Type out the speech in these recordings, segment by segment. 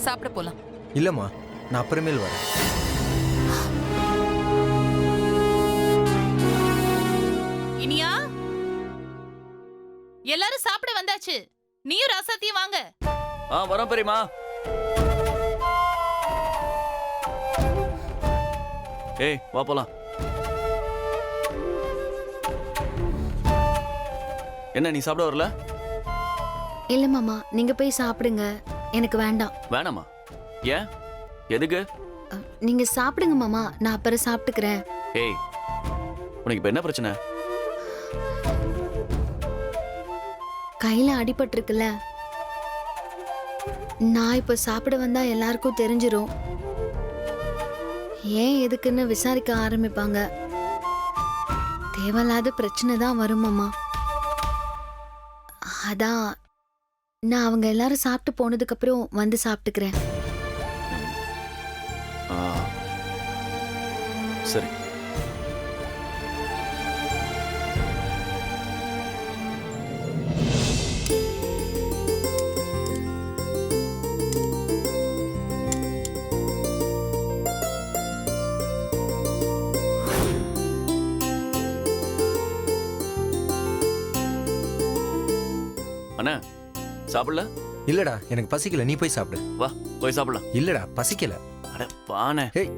சாப்பிட போலாம். இல்லம்மா, நான் அப்புறமேல் வரேன். இனியா, எல்லாரும் சாப்பிட வந்தாச்சு. நீயும் ராசாத்தியும் வாங்க. வரோம் பெரியமா. ஏய் வா போலாம். என்ன நீ சாப்பிட வரல? இல்ல மாமா, நீங்க போய் சாப்பிடுங்க, எனக்கு வேண்டாம். வேணாமா? ஏன்? எதுக்கு? நீங்க சாப்பிடுங்க மாமா, நான் அப்புறம் சாப்பிட்டுக்கிறேன். ஏய், உனக்கு இப்ப என்ன பிரச்சனை? கையில அடிபட்டிருக்குல்ல, நான் இப்ப சாப்பிட வந்தா எல்லாருக்கும் தெரிஞ்சிரும். ஏன் எதுக்குன்னு விசாரிக்க ஆரம்பிப்பாங்க. தேவையில்லாத பிரச்சனை தான் வரும் மாமா. அதான் நான் அவங்க எல்லாரும் சாப்பிட்டு போனதுக்கு அப்புறம் வந்து சாப்பிட்டுக்கிறேன். சரி. அண்ணா சாப்பிடல? இல்லடா, எனக்கு பசிக்கல, நீ போய் சாப்பிடு. வா போய் சாப்பிடலாம். இல்லடா, பசிக்கல. அட வாண்ணே. ஹேய்,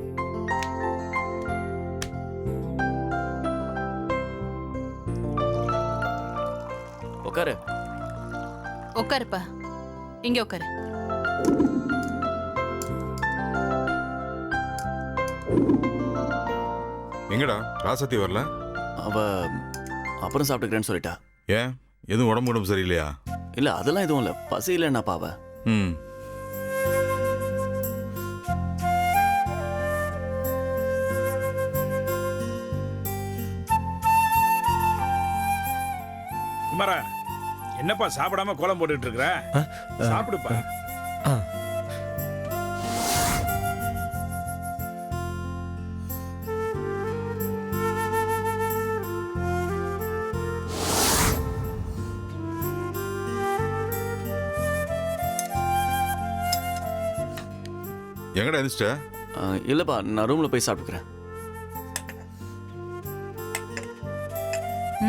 உட்காரு. உட்காருப்பா, இங்க உட்காரு. எங்கடா ராசத்தி வரல? அவ அப்புறம் சாப்பிட்டுக்கிறேன்னு சொல்லிட்டா. ஏன், எதுவும் உடம்பு சரியில்லையா? இல்ல அதெல்லாம் எதுவும் இல்ல, பசி இல்லைன்னாப்பா அவ. ம். குமாரா, என்னப்பா சாப்பிடாம கோலம் போட்டுட்டு இருக்கிற? சாப்பிடுப்பா. ஆ. எங்கடா எழுந்துட்ட? இல்லப்பா, நான் ரூம்ல போய் சாப்பிட்டுக்கிறேன்.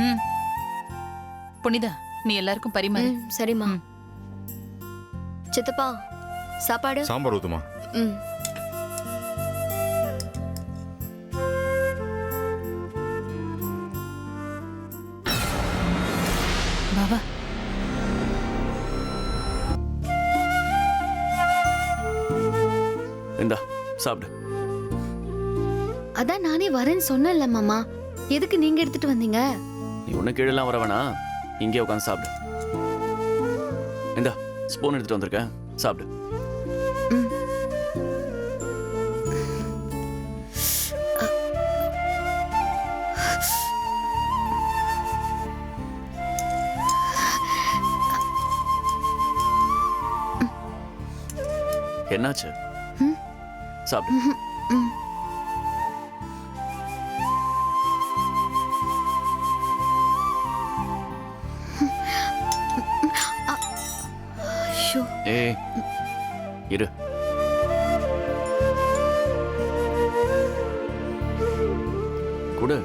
ம். புனிதா, நீ எல்லாருக்கும் பரிமாறு. சரிம்மா. சித்தப்பா, சாப்பாடு? சாம்பார் ஊத்துமா? ம். பாபா, இந்தா சாப்பிடு. அதான் நானே வரேன்னு சொன்னேன்ல மாமா, எதுக்கு நீங்க எடுத்துட்டு வந்தீங்க? நீ ஒண்ணு கீழெல்லாம் வர வேணாம், இங்கே உட்காந்து சாப்பிடு. இந்தா ஸ்பூன் எடுத்துட்டு வந்திருக்கேன், சாப்பிடு. ம். என்னாச்சு? ம். சாப்பிடு. ம். ஐயோ. ஏய் இரு. குடு.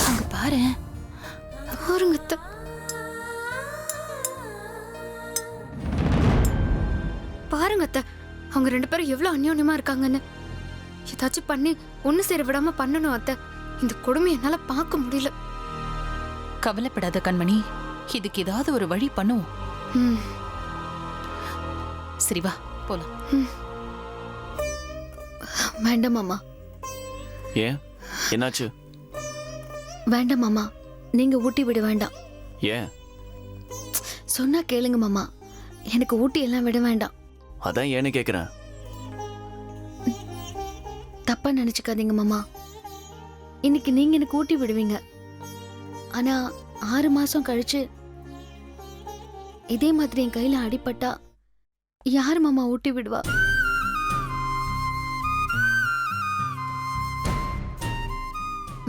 அங்க பாரு. பாருங்க அத்தை. பாருங்க அத்தை, அவங்க ரெண்டு பேரும் எவ்வளவு அந்யோன்யமா இருக்காங்கன்னு. ஏதாச்சும் பண்ணி ஒண்ணு சேர விடாம பண்ணணும் அத்தை. இந்த கொடுமை என்னால பார்க்க முடியல. கவலைப்படாத கண்மணி, இதுக்கு ஏதாவது ஒரு வழி பண்ணுவோம். ம். சரி வா போலாம். வேண்டாம் மாமா. ஏன், என்னாச்சு? வேண்டாம் மாமா, நீங்க ஊட்டி விட வேண்டாம். ஏன்? சொன்னா கேளுங்க மாமா, எனக்கு ஊட்டி எல்லாம் விட வேண்டாம். அதான் ஏன்னு கேக்குறேன். தப்பா நினைச்சுக்காதீங்க மாமா. இன்னைக்கு நீங்க எனக்கு ஊட்டி விடுவீங்க, ஆனா 6 மாசம் கழிச்சு இதே மாதிரி என் கையில அடிபட்டா யார் மாமா ஊட்டி விடுவா?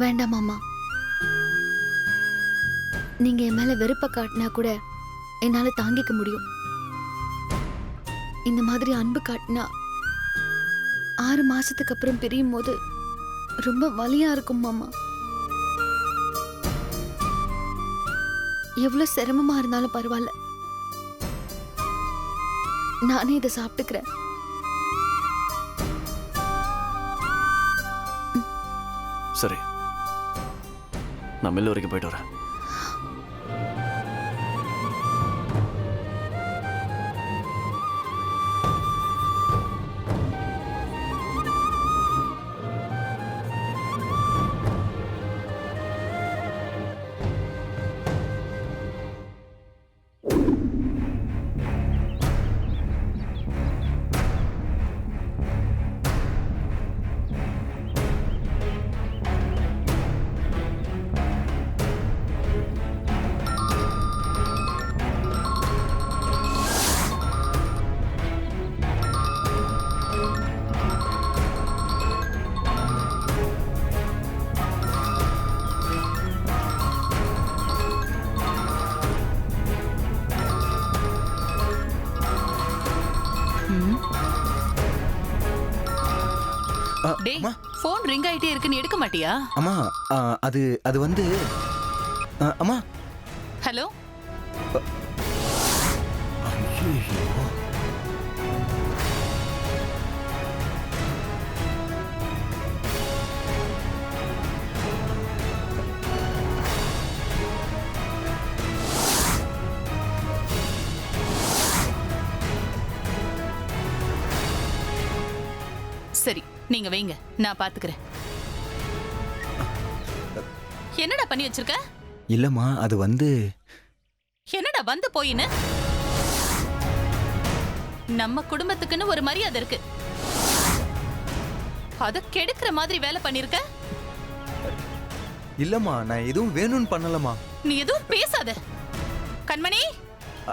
வேண்டாம் மாமா. நீங்க என் மேல வெறுப்ப காட்டினா கூட என்னால தாங்கிக்க முடியும். இந்த மாதிரி அன்பு காட்டினா 6 மாசத்துக்கு அப்புறம் பிரியும் போது ரொம்ப வலியா இருக்கும் மாமா. எவ்வளவு சிரமமா இருந்தாலும் பரவாயில்ல, நானே இதை சாப்பிட்டுக்கிறேன். சரி, நான் மில் வரைக்கும் போயிட்டு வரேன். டேய், அம்மா போன் ரிங் ஆயிட்டே இருக்கு, நீ எடுக்க மாட்டியா? அம்மா அது அது வந்து அம்மா. ஹலோ, ஐயையோ. சரி நீங்க வைங்க, நான் பாத்துக்கிறேன். என்னடா பண்ணி வச்சிருக்க? இல்லம்மா அது வந்து என்னடா வந்து போயின்னு? நம்ம குடும்பத்துக்குன்னு ஒரு மரியாதை இருக்கு, அத கெடுக்கிற மாதிரி வேலை பண்ணிருக்க. இல்லம்மா நான் எதுவும் வேணும்னு பண்ணலம்மா. நீ எதுவும் பேசாத. கண்மணி,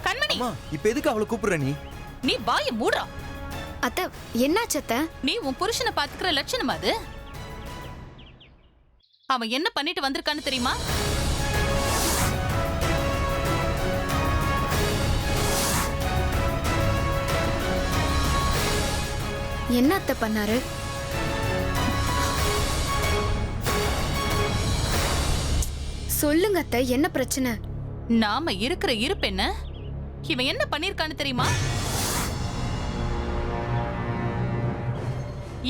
கண்மணி, அம்மா இப்ப எதுக்கு அவளை கூப்பிடுற நீ? நீ வாயை மூடுறா. அத்தை, என்னாச்சு அத்தை? நீ உன் புருஷனை பாத்துக்கிற லட்சணம் அது? அவன் என்ன பண்ணிட்டு வந்திருக்கான்னு தெரியுமா? என்ன அத்தை பண்ணாரு? சொல்லுங்க அத்தை, என்ன பிரச்சனை? நாம இருக்கிற இருப்பு என்ன? இவன் என்ன பண்ணிருக்கான்னு தெரியுமா?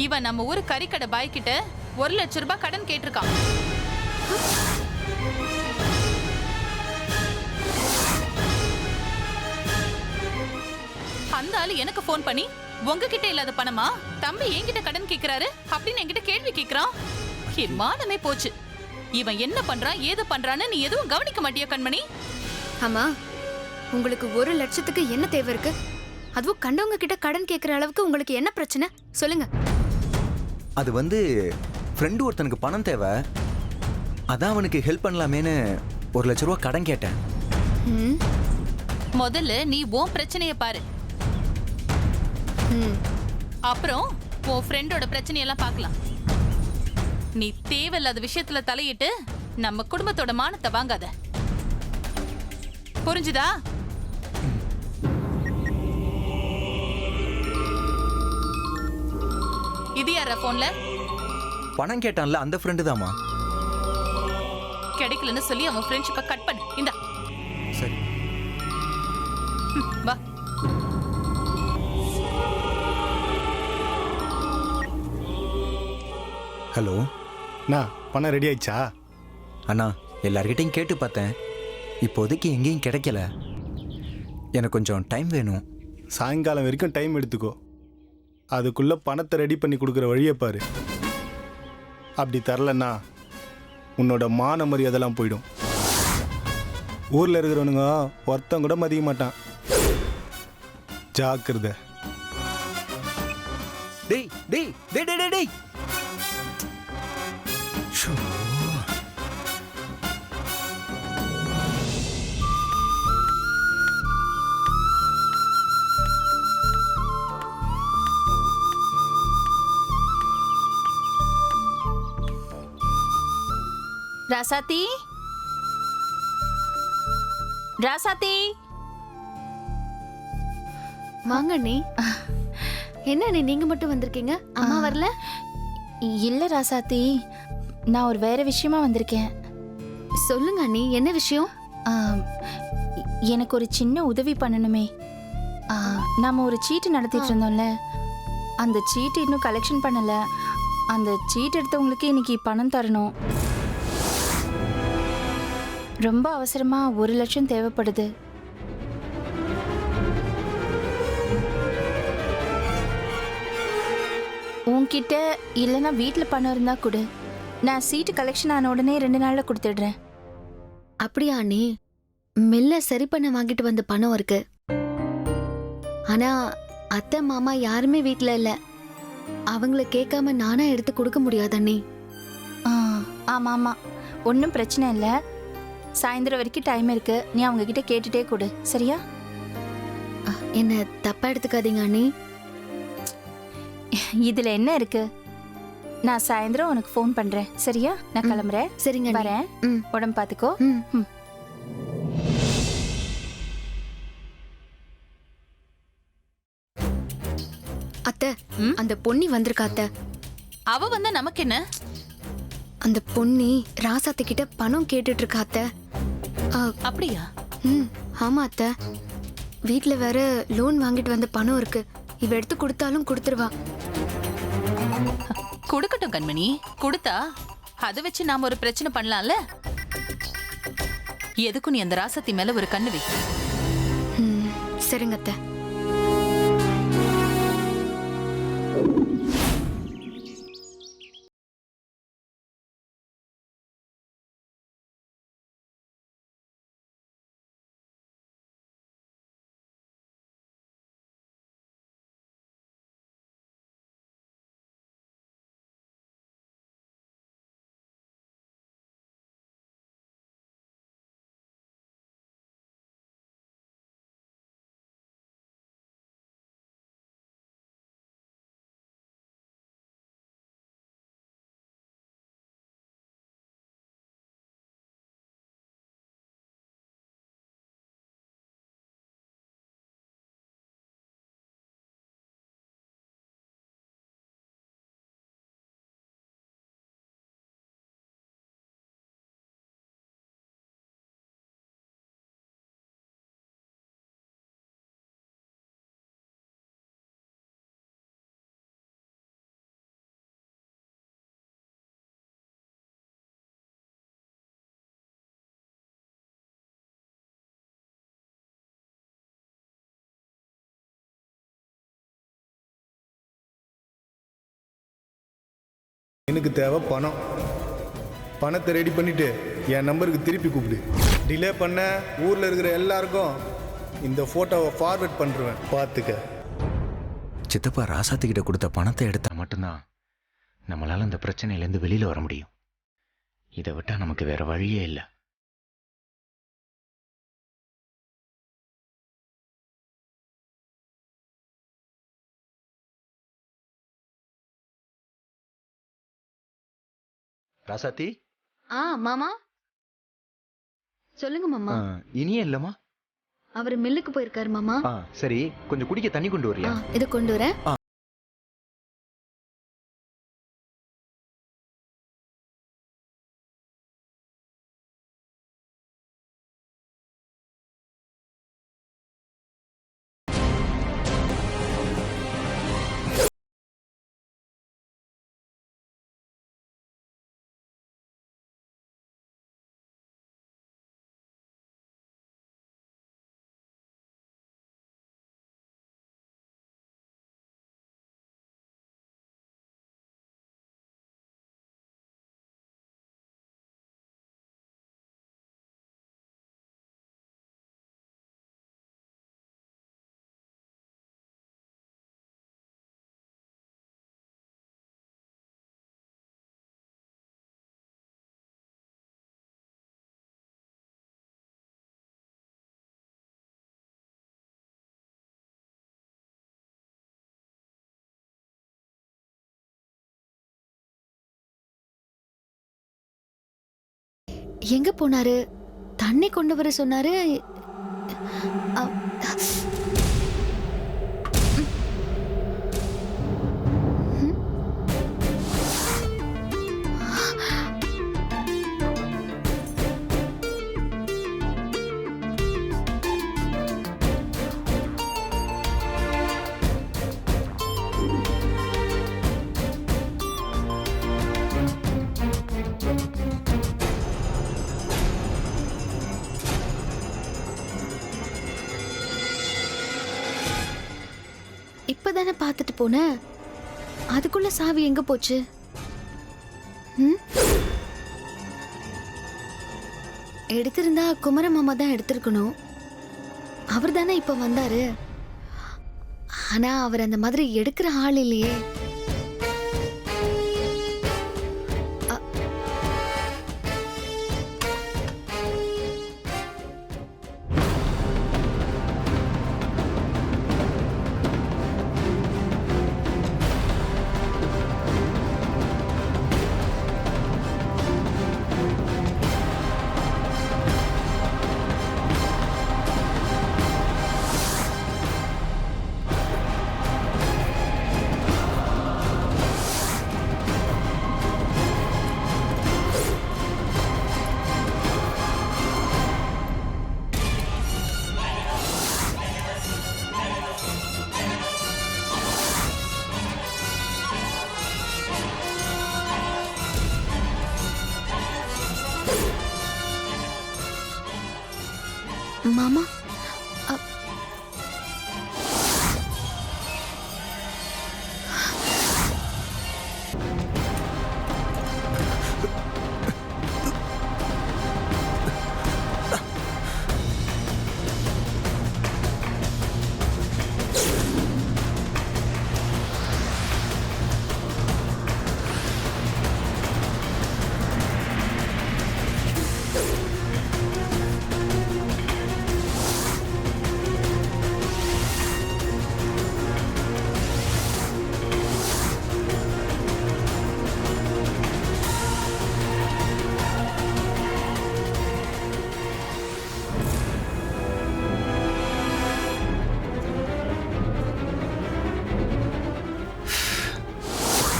இவன் நம்ம ஊரு கறிக்கடை பாய் கிட்ட 1 லட்சம் ரூபாய் கடன் கேட்டிருக்கான். அந்த ஆளு எனக்கு போன் பண்ணி, உங்ககிட்ட இல்லாத பணமா தம்பி என்கிட்ட கடன் கேக்குறாரு அப்படின்னு என்கிட்ட கேள்வி கேக்குறான். என் மானமே போச்சு. இவன் என்ன பண்றான் ஏது பண்றான்னு நீ எதுவும் கவனிக்க மாட்டியா கண்மணி? ஆமா, உங்களுக்கு 1 லட்சத்துக்கு என்ன தேவை இருக்கு? அதுவும் கண்டவங்க கிட்ட கடன் கேட்கிற அளவுக்கு உங்களுக்கு என்ன பிரச்சனை? சொல்லுங்க. அது வந்து ஃப்ரெண்டு ஒருத்தனுக்கு பணம் தேவை, அதான் அவனுக்கு ஹெல்ப் பண்ணலாமேன்னு 1 லட்ச ரூபா கடன் கேட்டேன். ம், முதல்ல நீ உன் பிரச்சனைய பாரு, ம். அப்புறம் உன் ஃப்ரெண்டோட பிரச்சனையெல்லாம் பார்க்கலாம். நீ தேவையில்லாத விஷயத்துல தலையிட்டு நம்ம குடும்பத்தோட மானத்தை வாங்காத, புரிஞ்சுதா? இது யாரா போன்ல? பணம் கேட்டான்ல அந்த ஃப்ரெண்டு தாம்மா. கிடைக்கலன்னு சொல்லி அவன் ஃப்ரெண்ட்ஷிப்பை கட் பண்ணு. இந்தா சரி. வா. ஹலோ அண்ணா, பணம் ரெடி ஆயிடுச்சா? அண்ணா, எல்லார்கிட்டையும் கேட்டு பார்த்தேன், இப்போதைக்கு எங்கேயும் கிடைக்கல. எனக்கு கொஞ்சம் டைம் வேணும். சாயங்காலம் வரைக்கும் டைம் எடுத்துக்கோ. அதுக்குள்ள பணத்தை ரெடி பண்ணி கொடுக்குற வழியை பாரு. அப்படி தரலன்னா உன்னோட மான மரியாதைலாம் போயிடும். ஊரில் இருக்கிறவனுங்க ஒருத்தன் கூட மதிக்க மாட்டான். ஜாக்கிரதை. டேய் டேய் டேய் டேய் டேய் ஷோ. ராசாத்தி ராசாத்தி வாங்க அண்ணி. என்ன அண்ணி நீங்க மட்டும் வந்திருக்கீங்க, அம்மா வரல? இல்ல ராசாத்தி, நான் ஒரு வேற விஷயமா வந்திருக்கேன். சொல்லுங்க அண்ணி, என்ன விஷயம்? ஆ, எனக்கு ஒரு சின்ன உதவி பண்ணணுமே. நாம ஒரு சீட்டு நடத்திட்டு இருந்தோம்ல, அந்த சீட்டு இன்னும் கலெக்ஷன் பண்ணல. அந்த சீட் எடுத்தவங்களுக்கு இன்னைக்கு பணம் தரணும். ரொம்ப அவசரமா 1,00,000 தேவைப்படுது. உன்கிட்ட இல்லைன்னா வீட்டில் பணம் இருந்தா கொடு. நான் சீட்டு கலெக்ஷன் ஆன உடனே 2 நாள்ல கொடுத்துடுறேன். அப்படியா அண்ணி? மெல்ல சரி பண்ண வாங்கிட்டு வந்த பணம் இருக்கு. ஆனா அத்தை மாமா யாருமே வீட்ல இல்ல. அவங்கள கேட்காம நானா எடுத்து கொடுக்க முடியாது அண்ணி. ஆமா ஆமா, ஒன்றும் பிரச்சனை இல்லை. சாயந்தரம் வரைக்கும் டைம் இருக்கு. நீ அவங்க கிட்ட கேட்டுட்டே கொடு, சரியா? என்ன தப்பா எடுத்துக்காதீங்க அண்ணி. இதுல என்ன இருக்கு? நான் சாயந்தரம் உனக்கு ஃபோன் பண்றேன், சரியா? நான் கிளம்புறேன். சரிங்க அண்ணி. வரேன். ம். உடம்பு பார்த்துக்கோ. ம். ம். அத்தை, அந்த பொன்னி வந்திருக்கா அத்தை. அவ வந்தா நமக்கு என்ன? அந்த பொன்னி ராசாத்தி கிட்ட பணம் கேட்டுட்டு இருக்கா அத்தை. அப்படியா? ஆமா அத்தை. வீட்ல வேற லோன் வாங்கிட்டு வந்த பணம் இருக்கு. இவ எடுத்து கொடுத்தாலும் கொடுத்துருவா. கொடுக்கட்டும் கண்மணி, கொடுத்தா அதை வச்சு நாம ஒரு பிரச்சனை பண்ணலாம்ல. எதுக்கும் நீ அந்த ராசத்தி மேல ஒரு கண்ணு வை. சரிங்க அத்தை. எனக்கு தேவை பணம். பணத்தை ரெடி பண்ணிட்டு என் நம்பருக்கு திருப்பி கூப்பிடு. டிலே பண்ண ஊரில் இருக்கிற எல்லாருக்கும் இந்த ஃபோட்டோவை ஃபார்வர்ட் பண்ணுறேன், பார்த்துக்க. சித்தப்பா ராசாத்திக்கிட்ட கொடுத்த பணத்தை எடுத்தா மட்டும்தான் நம்மளால அந்த பிரச்சனையிலேருந்து வெளியில வர முடியும். இதை விட்டா நமக்கு வேற வழியே இல்லை. ராசாத்தி, மாமா சொல்லுங்க மாமா. இனியே இல்லம்மா. அவர் மில்லுக்கு போயிருக்காரு மாமா. சரி, கொஞ்சம் குடிக்க தண்ணி கொண்டு வரியா? இதை கொண்டு வரேன். எங்க போனாரு? தண்ணி கொண்டு வர சொன்னாரு. அ- இப்பதானே பார்த்துட்டு போனேன். அதுக்குள்ள சாவி எங்க போச்சு? ம்? எடுத்திருந்தா குமர மாமா தான் எடுத்திருக்கணும். அவர் தானே இப்ப வந்தாரு. ஆனா அவர் அந்த மாதிரி எடுக்கிற ஆள் இல்லையே. மாமா,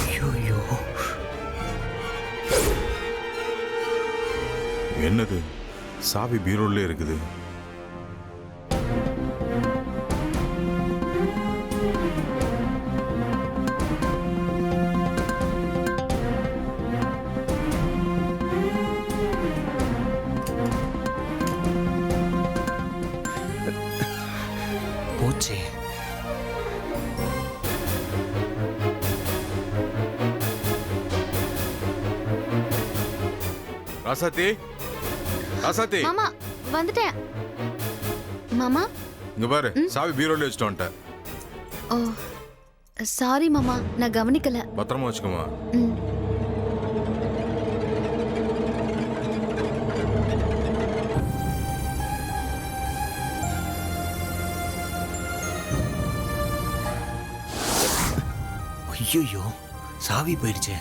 ஐயோ, என்னது சாவி பீரோலே இருக்குது. போச்சே. ராசாத்தி, ராசாத்தி, மாமா வந்துட்டேன். மாமா, இங்க பாரு, சாவி பீரோலே வச்சுட்டு வந்துட்டேன். ஓ சாரி மாமா, நான் கவனிக்கல. பத்திரமா வச்சுக்கோமா. ம். ஐயோ, சாவி போயிடுச்சே.